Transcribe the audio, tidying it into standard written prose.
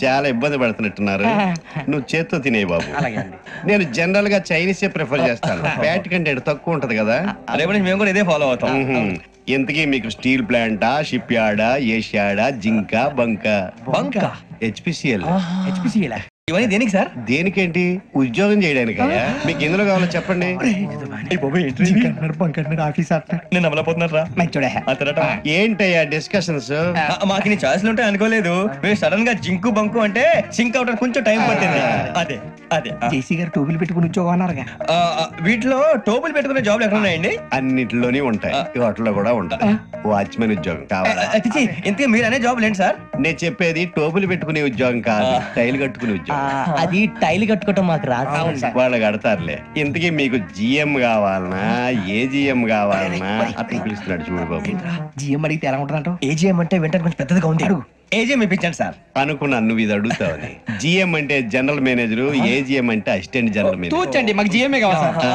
చాలా ఇబ్బంది పడుతున్నట్టున్నారు. నువ్వు చేత్తో తినే బాబు. నేను జనరల్ గా చైనీసే ప్రిఫర్ చేస్తాను. ఫ్యాట్ కంటెంట్ తక్కువ ఉంటది కదా. రేపు మేము కూడా ఇదే ఫాలో అవుతాం. ఇంతకీ మీకు స్టీల్ ప్లాంటా, షిప్ యార్డా, ఏషియాడా, జింక, బంకా? హెచ్పిసిఎల్. ఇవన్నీ దేనికి సార్? దేనికేంటి? ఉద్యోగం చేయడానికి. మీకు ఎందులో కావాలో చెప్పండి. నేను అమలపోతున్నారా? ఏంటయ్యా డిస్కషన్స్? మాకు నీ ఛాయిస్లు ఉంటాయి అనుకోలేదు. మీరు సడన్ గా జింకు బంకు అంటే సింక్ అవడానికి కొంచెం టైం పట్టింది. అదే అదే జేసీ గారు టోపీలు పెట్టుకుని ఉద్యోగం అన్నారుగా. వీటిలో టోపులు పెట్టుకునే జాబ్లు ఎక్కడ ఉన్నాయండి? అన్నిటిలోనే ఉంటాయి. హోటల్లో కూడా ఉంటాయి. వాచ్మెన్ ఉద్యోగం కావాలా? ఇంతకీ మీరు అనే జాబ్ ఏంటి సార్? నేను చెప్పేది టోపులు పెట్టుకునే ఉద్యోగం కాదు, టైల్ కట్టుకునే ఉద్యోగం. అది టైల్ కట్టుకోవటం మాకు రాదు. వాళ్ళు కడతారులే. ఇంతకీ మీకు జిఎం కావాలనా, ఏజిఎం కావాలనా? అతను పిలుస్తున్నాడు చూడు బాబు. జిఎం అడిగితే ఎలా ఉంటుందంట? ఏజీఎం అంటే వెంటనే కొంచెం పెద్దదిగా ఉంది. ఏజీఎం ఇప్పించండి సార్. అనుకున్నాను నువ్వు ఇది అడుగుతావని. జిఎం అంటే జనరల్ మేనేజర్, ఏజిఎం అంటే అసిస్టెంట్ జనరల్ మేనేజర్. మాకు జిఎంఏ కావాలి.